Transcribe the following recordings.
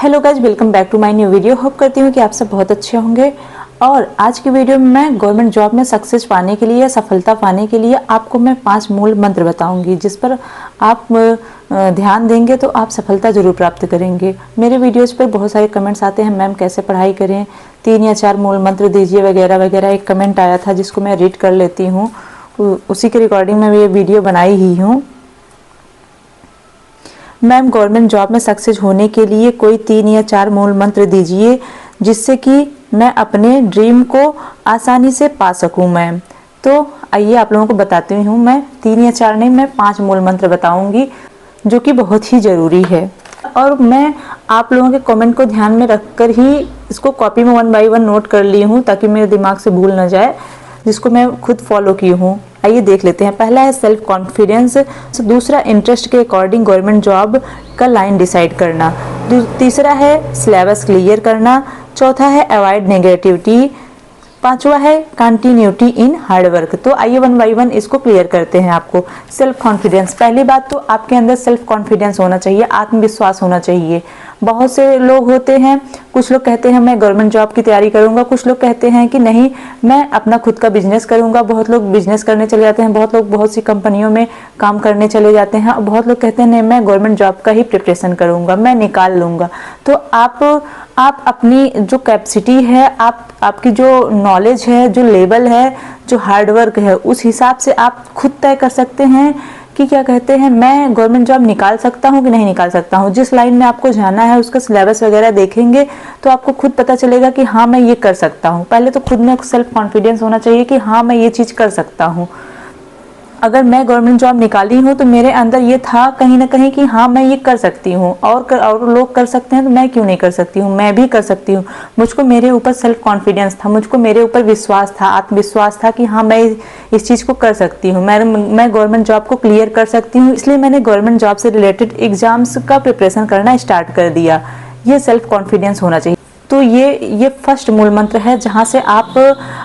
Hello guys, welcome back to my new video. Hope करती हूँ कि आप सब बहुत अच्छे होंगे। और आज की वीडियो में मैं गवर्नमेंट जॉब में सक्सेस पाने के लिए, सफलता पाने के लिए आपको मैं 5 मूल मंत्र बताऊंगी, जिस पर आप ध्यान देंगे तो आप सफलता जरूर प्राप्त करेंगे। मेरे वीडियोज़ पर बहुत सारे कमेंट्स आते हैं, मैम कैसे पढ़ाई करें, 3 या 4 मूल मंत्र दीजिए वगैरह वगैरह। एक कमेंट आया था जिसको मैं रीड कर लेती हूँ, उसी के रिकॉर्डिंग में ये वीडियो बनाई ही हूँ। मैम गवर्नमेंट जॉब में सक्सेस होने के लिए कोई 3 या 4 मूल मंत्र दीजिए जिससे कि मैं अपने ड्रीम को आसानी से पा सकूं मैम। तो आइए आप लोगों को बताती हूँ। मैं 3 या 4 नहीं, मैं 5 मूल मंत्र बताऊंगी जो कि बहुत ही ज़रूरी है। और मैं आप लोगों के कमेंट को ध्यान में रखकर ही इसको कॉपी में 1 बाय 1 नोट कर ली हूँ ताकि मेरे दिमाग से भूल ना जाए, जिसको मैं खुद फॉलो की हूँ। आइए देख लेते हैं। पहला है सेल्फ कॉन्फिडेंस, दूसरा इंटरेस्ट के अकॉर्डिंग गवर्नमेंट जॉब का लाइन डिसाइड करना, तीसरा है सिलेबस क्लियर करना, चौथा है अवॉइड नेगेटिविटी, पांचवा है कंटिन्यूटी इन हार्डवर्क। तो आइए 1 बाय 1 इसको क्लियर करते हैं। आपको सेल्फ कॉन्फिडेंस, पहली बात तो आपके अंदर सेल्फ कॉन्फिडेंस होना चाहिए, आत्मविश्वास होना चाहिए। बहुत से लोग होते हैं, कुछ लोग कहते हैं मैं गवर्नमेंट जॉब की तैयारी करूंगा, कुछ लोग कहते हैं कि नहीं मैं अपना खुद का बिजनेस करूंगा। बहुत लोग बिजनेस करने चले जाते हैं, बहुत लोग बहुत सी कंपनियों में काम करने चले जाते हैं, और बहुत लोग कहते हैं नहीं मैं गवर्नमेंट जॉब का ही प्रिपरेशन करूंगा, मैं निकाल लूंगा। तो आप अपनी जो कैपेसिटी है, आपकी जो नॉलेज है, जो लेवल है, जो हार्डवर्क है, उस हिसाब से आप खुद तय कर सकते हैं कि क्या कहते हैं मैं गवर्नमेंट जॉब निकाल सकता हूँ कि नहीं निकाल सकता हूँ। जिस लाइन में आपको जाना है उसका सिलेबस वगैरह देखेंगे तो आपको खुद पता चलेगा कि हाँ मैं ये कर सकता हूँ। पहले तो खुद में सेल्फ कॉन्फिडेंस होना चाहिए कि हाँ मैं ये चीज़ कर सकता हूँ। अगर मैं गवर्नमेंट जॉब निकाली हूँ तो मेरे अंदर ये था कहीं ना कहीं कि हाँ मैं ये कर सकती हूँ, और लोग कर सकते हैं तो मैं क्यों नहीं कर सकती हूँ, मैं भी कर सकती हूँ। मुझको मेरे ऊपर सेल्फ कॉन्फिडेंस था, मुझको मेरे ऊपर विश्वास था, आत्मविश्वास था कि हाँ मैं इस चीज़ को कर सकती हूँ, मैं गवर्नमेंट जॉब को क्लियर कर सकती हूँ। इसलिए मैंने गवर्नमेंट जॉब से रिलेटेड एग्जाम्स का प्रिपरेशन करना स्टार्ट कर दिया। ये सेल्फ कॉन्फिडेंस होना चाहिए। तो ये फर्स्ट मूल मंत्र है जहाँ से आप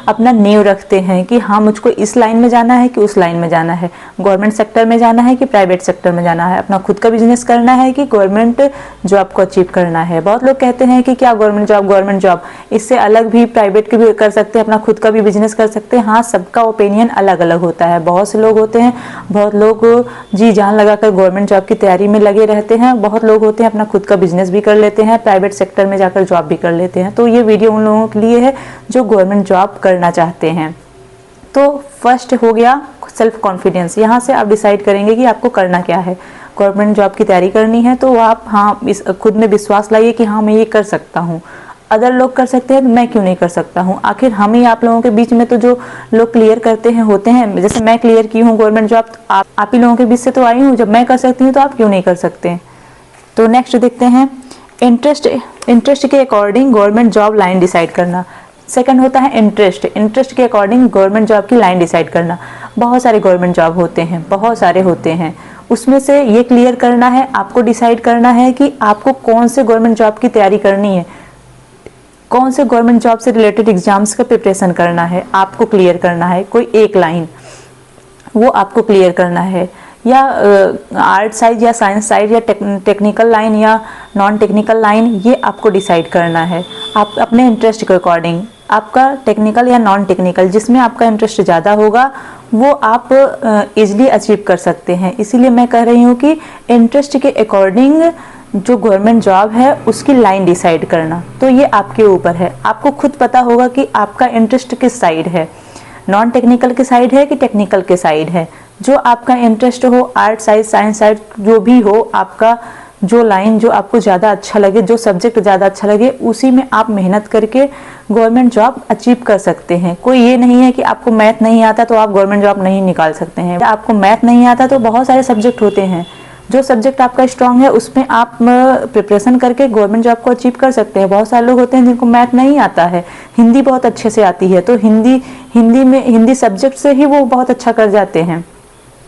अपना नींव रखते हैं कि हाँ मुझको इस लाइन में जाना है कि उस लाइन में जाना है, गवर्नमेंट सेक्टर में जाना है कि प्राइवेट सेक्टर में जाना है, अपना खुद का बिजनेस करना है कि गवर्नमेंट जॉब को अचीव करना है। बहुत लोग कहते हैं कि क्या गवर्नमेंट जॉब इससे अलग भी प्राइवेट की भी कर सकते हैं, अपना खुद का भी बिजनेस कर सकते हैं। हाँ, सबका ओपिनियन अलग अलग होता है। बहुत से लोग होते हैं, बहुत लोग जी जान लगाकर गवर्नमेंट जॉब की तैयारी में लगे रहते हैं, बहुत लोग होते हैं अपना खुद का बिजनेस भी कर लेते हैं, प्राइवेट सेक्टर में जाकर जॉब भी कर लेते हैं। तो ये वीडियो उन लोगों के लिए है जो गवर्नमेंट जॉब करना चाहते हैं। तो फर्स्ट हो गया सेल्फ कॉन्फिडेंस। यहाँ से आप डिसाइड करेंगे कि आपको करना क्या है। गवर्नमेंट जॉब की तैयारी करनी है तो आप हाँ इस खुद में विश्वास लाइए कि हाँ मैं ये कर सकता हूँ। अदर लोग कर सकते हैं तो मैं क्यों नहीं कर सकता हूँ। आखिर हम ही आप लोगों के बीच में तो जो लोग क्लियर करते हैं होते हैं, जैसे मैं क्लियर की हूँ गवर्नमेंट जॉब, आप ही लोगों के बीच से तो आई हूँ। जब मैं कर सकती हूँ तो आप क्यों नहीं कर सकते। तो नेक्स्ट देखते हैं इंटरेस्ट के according government job line decide करना। सेकंड होता है इंटरेस्ट के अकॉर्डिंग गवर्नमेंट जॉब की लाइन डिसाइड करना। बहुत सारे गवर्नमेंट जॉब होते हैं, बहुत सारे होते हैं, उसमें से ये क्लियर करना है, आपको डिसाइड करना है कि आपको कौन से गवर्नमेंट जॉब की तैयारी करनी है, कौन से गवर्नमेंट जॉब से रिलेटेड एग्जाम्स का प्रिपरेशन करना है, आपको क्लियर करना है। कोई एक लाइन वो आपको क्लियर करना है, या आर्ट साइड या साइंस साइड या टेक्निकल लाइन या नॉन टेक्निकल लाइन, ये आपको डिसाइड करना है। आप अपने इंटरेस्ट के अकॉर्डिंग आपका टेक्निकल या नॉन टेक्निकल जिसमें आपका इंटरेस्ट ज़्यादा होगा वो आप इजीली अचीव कर सकते हैं। इसीलिए मैं कह रही हूँ कि इंटरेस्ट के अकॉर्डिंग जो गवर्नमेंट जॉब है उसकी लाइन डिसाइड करना, तो ये आपके ऊपर है। आपको खुद पता होगा कि आपका इंटरेस्ट किस साइड है, नॉन टेक्निकल के साइड है कि टेक्निकल के साइड है। जो आपका इंटरेस्ट हो, आर्ट साइड साइंस साइड जो भी हो, आपका जो लाइन जो आपको ज़्यादा अच्छा लगे, जो सब्जेक्ट ज़्यादा अच्छा लगे, उसी में आप मेहनत करके गवर्नमेंट जॉब अचीव कर सकते हैं। कोई ये नहीं है कि आपको मैथ नहीं आता तो आप गवर्नमेंट जॉब नहीं निकाल सकते हैं। आपको मैथ नहीं आता तो बहुत सारे सब्जेक्ट होते हैं, जो सब्जेक्ट आपका स्ट्रांग है उसमें आप प्रिपरेशन करके गवर्नमेंट जॉब को अचीव कर सकते हैं। बहुत सारे लोग होते हैं जिनको मैथ नहीं आता है, हिंदी बहुत अच्छे से आती है, तो हिंदी सब्जेक्ट से ही वो बहुत अच्छा कर जाते हैं।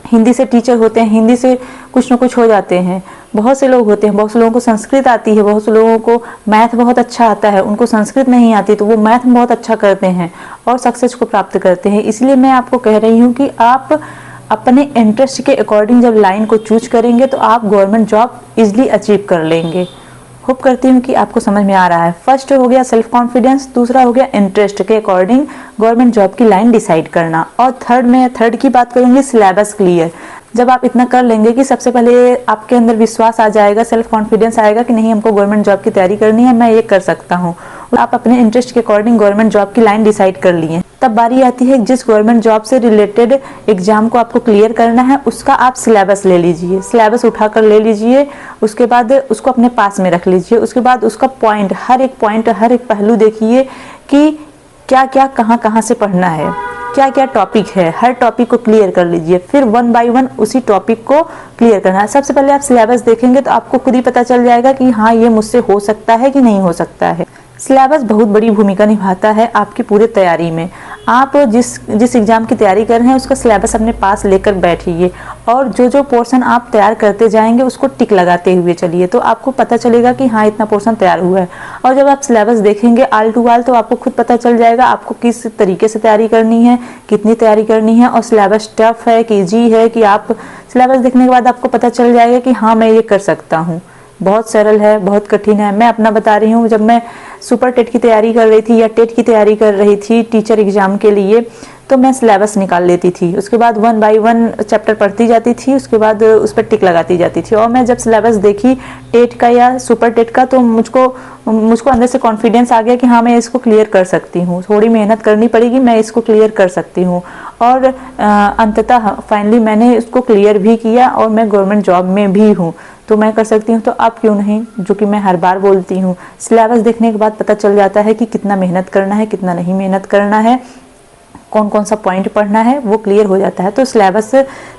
हिंदी से टीचर होते हैं, हिंदी से कुछ न कुछ हो जाते हैं। बहुत से लोग होते हैं, बहुत से लोगों को संस्कृत आती है, बहुत से लोगों को मैथ बहुत अच्छा आता है, उनको संस्कृत नहीं आती तो वो मैथ बहुत अच्छा करते हैं और सक्सेस को प्राप्त करते हैं। इसलिए मैं आपको कह रही हूँ कि आप अपने इंटरेस्ट के अकॉर्डिंग जब लाइन को चूज करेंगे तो आप गवर्नमेंट जॉब इजीली अचीव कर लेंगे। होप करती हूँ कि आपको समझ में आ रहा है। फर्स्ट हो गया सेल्फ कॉन्फिडेंस, दूसरा हो गया इंटरेस्ट के अकॉर्डिंग गवर्नमेंट जॉब की लाइन डिसाइड करना, और थर्ड की बात करूंगी सिलेबस क्लियर। जब आप इतना कर लेंगे कि सबसे पहले आपके अंदर विश्वास आ जाएगा, सेल्फ कॉन्फिडेंस आएगा कि नहीं हमको गवर्नमेंट जॉब की तैयारी करनी है, मैं ये कर सकता हूँ, आप अपने इंटरेस्ट के अकॉर्डिंग गवर्नमेंट जॉब की लाइन डिसाइड कर लिए, तब बारी आती है जिस गवर्नमेंट जॉब से रिलेटेड एग्जाम को आपको क्लियर करना है उसका आप सिलेबस ले लीजिए, सिलेबस उठा कर ले लीजिए, उसके बाद उसको अपने पास में रख लीजिए, उसके बाद उसका पॉइंट, हर एक पहलू देखिए कि क्या क्या कहाँ से पढ़ना है, क्या क्या टॉपिक है, हर टॉपिक को क्लियर कर लीजिए, फिर 1 बाय 1 उसी टॉपिक को क्लियर करना है। सबसे पहले आप सिलेबस देखेंगे तो आपको खुद ही पता चल जाएगा कि हाँ ये मुझसे हो सकता है कि नहीं हो सकता है। सिलेबस बहुत बड़ी भूमिका निभाता है आपकी पूरी तैयारी में। आप जिस एग्जाम की तैयारी कर रहे हैं उसका सिलेबस अपने पास लेकर बैठिए, और जो पोर्शन आप तैयार करते जाएंगे उसको टिक लगाते हुए चलिए, तो आपको पता चलेगा कि हाँ इतना पोर्शन तैयार हुआ है। और जब आप सिलेबस देखेंगे आल टू आल तो आपको खुद पता चल जाएगा आपको किस तरीके से तैयारी करनी है, कितनी तैयारी करनी है, और सिलेबस टफ है कि इजी है, कि आप सिलेबस देखने के बाद आपको पता चल जाएगा कि हाँ मैं ये कर सकता हूँ, बहुत सरल है, बहुत कठिन है। मैं अपना बता रही हूँ, जब मैं सुपर टेट की तैयारी कर रही थी या टेट की तैयारी कर रही थी टीचर एग्जाम के लिए, तो मैं सिलेबस निकाल लेती थी, उसके बाद 1 बाय 1 चैप्टर पढ़ती जाती थी, उसके बाद उस पर टिक लगाती जाती थी। और मैं जब सिलेबस देखी टेट का या सुपर टेट का तो मुझको अंदर से कॉन्फिडेंस आ गया कि हाँ मैं इसको क्लियर कर सकती हूँ, थोड़ी मेहनत करनी पड़ेगी, मैं इसको क्लियर कर सकती हूँ। और अंततः फाइनली मैंने इसको क्लियर भी किया और मैं गवर्नमेंट जॉब में भी हूँ, तो मैं कर सकती हूँ तो आप क्यों नहीं, जो कि मैं हर बार बोलती हूँ। सिलेबस देखने के बाद पता चल जाता है कि कितना मेहनत करना है, कितना नहीं मेहनत करना है, कौन कौन सा पॉइंट पढ़ना है, वो क्लियर हो जाता है। तो सिलेबस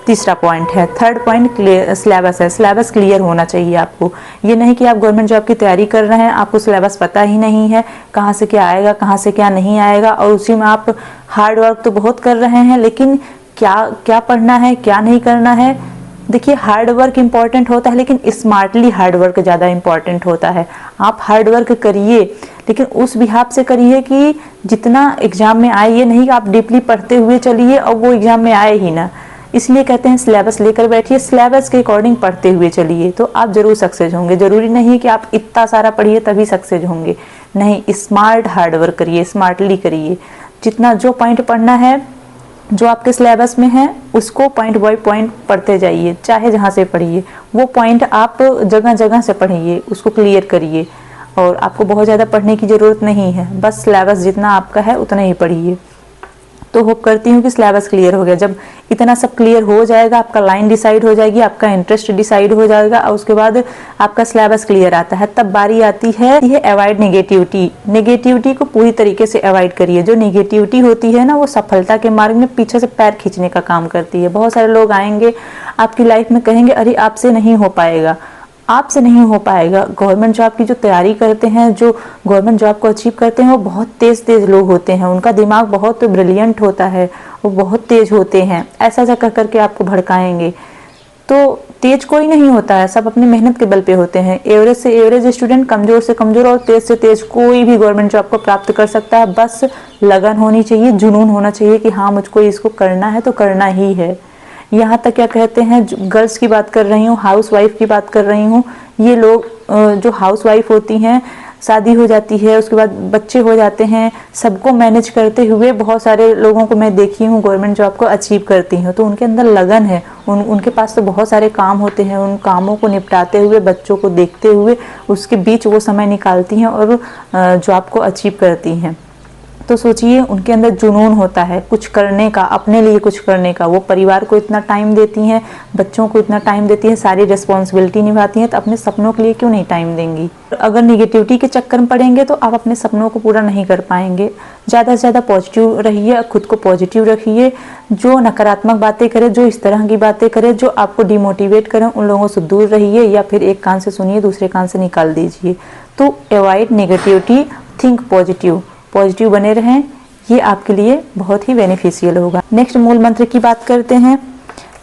तीसरा पॉइंट है। थर्ड पॉइंट सिलेबस है, सिलेबस क्लियर होना चाहिए आपको। ये नहीं कि आप गवर्नमेंट जॉब की तैयारी कर रहे हैं, आपको सिलेबस पता ही नहीं है कहाँ से क्या आएगा, कहाँ से क्या नहीं आएगा, और उसी में आप हार्ड वर्क तो बहुत कर रहे हैं, लेकिन क्या क्या पढ़ना है, क्या नहीं करना है। देखिए हार्ड वर्क इंपॉर्टेंट होता है, लेकिन स्मार्टली हार्ड वर्क ज़्यादा इंपॉर्टेंट होता है। आप हार्ड वर्क करिए, लेकिन उस बिहाफ से करिए कि जितना एग्जाम में आए, ये नहीं कि आप डीपली पढ़ते हुए चलिए और वो एग्जाम में आए ही ना। इसलिए कहते हैं सिलेबस लेकर बैठिए, सिलेबस के अकॉर्डिंग पढ़ते हुए चलिए, तो आप जरूर सक्सेस होंगे। जरूरी नहीं कि आप इतना सारा पढ़िए तभी सक्सेस होंगे, नहीं, स्मार्ट हार्ड वर्क करिए, स्मार्टली करिए। जितना जो पॉइंट पढ़ना है, जो आपके सिलेबस में है, उसको पॉइंट बाय पॉइंट पढ़ते जाइए, चाहे जहाँ से पढ़िए, वो पॉइंट आप जगह जगह से पढ़िए, उसको क्लियर करिए। और आपको बहुत ज़्यादा पढ़ने की ज़रूरत नहीं है, बस सिलेबस जितना आपका है उतना ही पढ़िए। तो होप करती हूँ कि सिलेबस क्लियर हो गया। जब इतना सब क्लियर हो जाएगा, आपका लाइन डिसाइड हो जाएगी, आपका इंटरेस्ट डिसाइड हो जाएगा, और उसके बाद आपका सिलेबस क्लियर आता है, तब बारी आती है अवॉइड नेगेटिविटी। नेगेटिविटी को पूरी तरीके से अवॉइड करिए। जो नेगेटिविटी होती है ना, वो सफलता के मार्ग में पीछे से पैर खींचने का काम करती है। बहुत सारे लोग आएंगे आपकी लाइफ में, कहेंगे अरे आपसे नहीं हो पाएगा, आपसे नहीं हो पाएगा। गवर्नमेंट जॉब की जो तैयारी करते हैं, जो गवर्नमेंट जॉब को अचीव करते हैं, वो बहुत तेज लोग होते हैं, उनका दिमाग बहुत ब्रिलियंट होता है, वो बहुत तेज होते हैं। ऐसा कह करके आपको भड़काएंगे, तो तेज कोई नहीं होता है, सब अपनी मेहनत के बल पे होते हैं। एवरेज से एवरेज स्टूडेंट, कमजोर से कमजोर और तेज से तेज कोई भी गवर्नमेंट जॉब को प्राप्त कर सकता है। बस लगन होनी चाहिए, जुनून होना चाहिए कि हाँ मुझको इसको करना है तो करना ही है। यहाँ तक क्या कहते हैं, गर्ल्स की बात कर रही हूँ, हाउस वाइफ की बात कर रही हूँ। ये लोग जो हाउस वाइफ होती हैं, शादी हो जाती है, उसके बाद बच्चे हो जाते हैं, सबको मैनेज करते हुए बहुत सारे लोगों को मैं देखी हूँ गवर्नमेंट जॉब को अचीव करती हूँ। तो उनके अंदर लगन है, उनके पास तो बहुत सारे काम होते हैं, उन कामों को निपटाते हुए, बच्चों को देखते हुए, उसके बीच वो समय निकालती हैं और जॉब को अचीव करती हैं। तो सोचिए उनके अंदर जुनून होता है कुछ करने का, अपने लिए कुछ करने का। वो परिवार को इतना टाइम देती हैं, बच्चों को इतना टाइम देती हैं, सारी रिस्पॉन्सिबिलिटी निभाती हैं, तो अपने सपनों के लिए क्यों नहीं टाइम देंगी। अगर निगेटिविटी के चक्कर में पड़ेंगे तो आप अपने सपनों को पूरा नहीं कर पाएंगे। ज़्यादा से ज़्यादा पॉजिटिव रहिए, खुद को पॉजिटिव रखिए। जो नकारात्मक बातें करे, जो इस तरह की बातें करे, जो आपको डिमोटिवेट करें, उन लोगों से दूर रहिए, या फिर एक कान से सुनिए दूसरे कान से निकाल दीजिए। तो avoid negativity, think positive, positive बने रहें, ये आपके लिए बहुत ही बेनिफिशियल होगा। नेक्स्ट मूल मंत्र की बात करते हैं,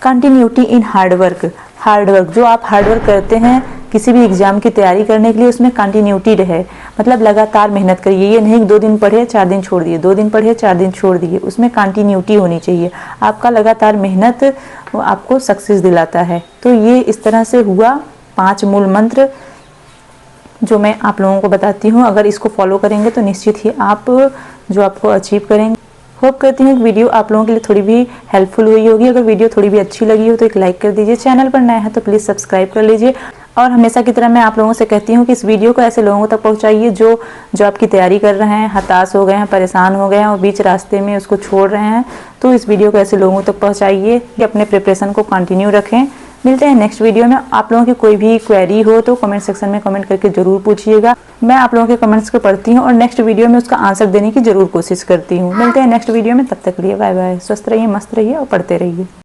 continuity in hard work. Hard work, जो आप हार्ड वर्क करते हैं किसी भी एग्जाम की तैयारी करने के लिए, उसमें कंटिन्यूटी रहे, मतलब लगातार मेहनत करिए। ये नहीं 2 दिन पढ़े 4 दिन छोड़ दिए, 2 दिन पढ़े 4 दिन छोड़ दिए, उसमें कंटिन्यूटी होनी चाहिए। आपका लगातार मेहनत आपको सक्सेस दिलाता है। तो ये इस तरह से हुआ 5 मूल मंत्र। जो मैं आप लोगों को बताती हूँ, अगर इसको फॉलो करेंगे तो निश्चित ही आप जो आपको अचीव करेंगे। होप करती हूँ कि वीडियो आप लोगों के लिए थोड़ी भी हेल्पफुल हुई होगी। अगर वीडियो थोड़ी भी अच्छी लगी हो तो एक लाइक कर दीजिए, चैनल पर नया है तो प्लीज़ सब्सक्राइब कर लीजिए। और हमेशा की तरह मैं आप लोगों से कहती हूँ कि इस वीडियो को ऐसे लोगों तक पहुँचाइए जो जॉब की तैयारी कर रहे हैं, हताश हो गए हैं, परेशान हो गए हैं और बीच रास्ते में उसको छोड़ रहे हैं। तो इस वीडियो को ऐसे लोगों तक पहुँचाइए कि अपने प्रिपरेशन को कंटिन्यू रखें। मिलते हैं नेक्स्ट वीडियो में। आप लोगों की कोई भी क्वेरी हो तो कमेंट सेक्शन में कमेंट करके जरूर पूछिएगा। मैं आप लोगों के कमेंट्स को पढ़ती हूँ और नेक्स्ट वीडियो में उसका आंसर देने की जरूर कोशिश करती हूँ। मिलते हैं नेक्स्ट वीडियो में, तब तक के लिए बाय बाय। स्वस्थ रहिए, मस्त रहिए और पढ़ते रहिए।